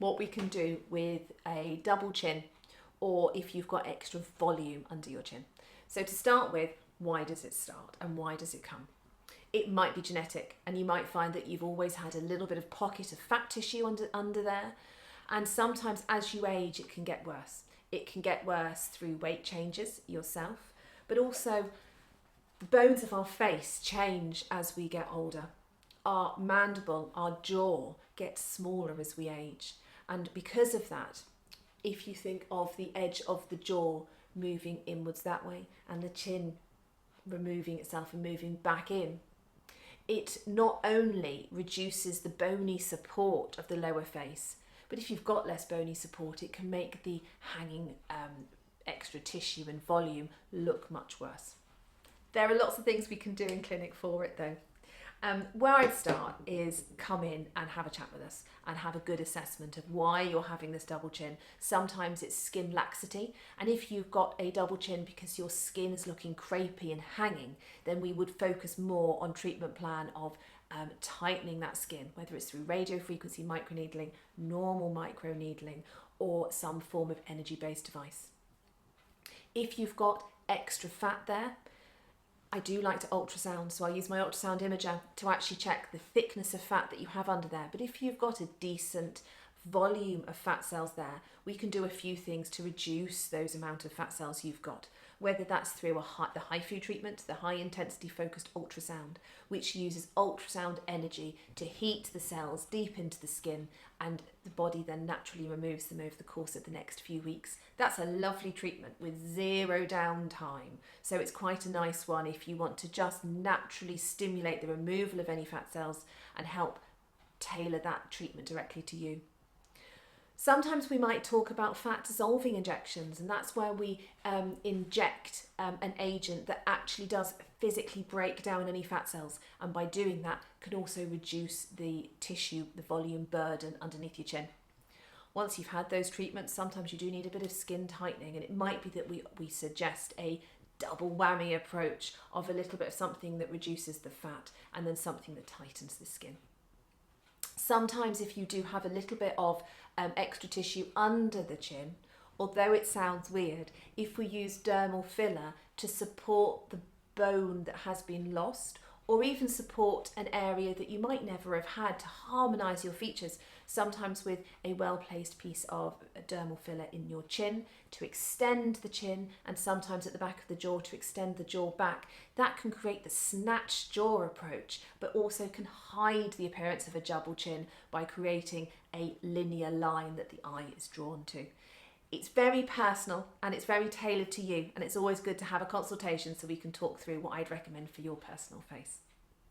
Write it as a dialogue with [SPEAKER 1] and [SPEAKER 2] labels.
[SPEAKER 1] what we can do with a double chin, or if you've got extra volume under your chin. So to start with, why does it start and why does it come? It might be genetic, and you might find that you've always had a little bit of pocket of fat tissue under there. And sometimes as you age, it can get worse. It can get worse through weight changes yourself, but also the bones of our face change as we get older. Our mandible, our jaw gets smaller as we age. And because of that, if you think of the edge of the jaw moving inwards that way and the chin removing itself and moving back in, it not only reduces the bony support of the lower face, but if you've got less bony support, it can make the hanging extra tissue and volume look much worse. There are lots of things we can do in clinic for it though. Where I'd start is come in and have a chat with us and have a good assessment of why you're having this double chin. Sometimes it's skin laxity, and if you've got a double chin because your skin is looking crepey and hanging, then we would focus more on treatment plan of tightening that skin, whether it's through radiofrequency microneedling, normal microneedling, or some form of energy-based device. If you've got extra fat there, I do like to ultrasound, so I use my ultrasound imager to actually check the thickness of fat that you have under there. But if you've got a decent volume of fat cells there, we can do a few things to reduce those amount of fat cells you've got, whether that's through the HIFU treatment, the high intensity focused ultrasound, which uses ultrasound energy to heat the cells deep into the skin, and the body then naturally removes them over the course of the next few weeks. That's a lovely treatment with zero downtime. So it's quite a nice one if you want to just naturally stimulate the removal of any fat cells and help tailor that treatment directly to you. Sometimes we might talk about fat dissolving injections, and that's where we inject an agent that actually does physically break down any fat cells, and by doing that can also reduce the tissue, the volume burden underneath your chin. Once you've had those treatments, sometimes you do need a bit of skin tightening, and it might be that we suggest a double whammy approach of a little bit of something that reduces the fat and then something that tightens the skin. Sometimes if you do have a little bit of extra tissue under the chin, although it sounds weird, if we use dermal filler to support the bone that has been lost, or even support an area that you might never have had to harmonise your features, sometimes with a well-placed piece of dermal filler in your chin to extend the chin, and sometimes at the back of the jaw to extend the jaw back, that can create the snatch jaw approach, but also can hide the appearance of a double chin by creating a linear line that the eye is drawn to. It's very personal and it's very tailored to you, and it's always good to have a consultation so we can talk through what I'd recommend for your personal face.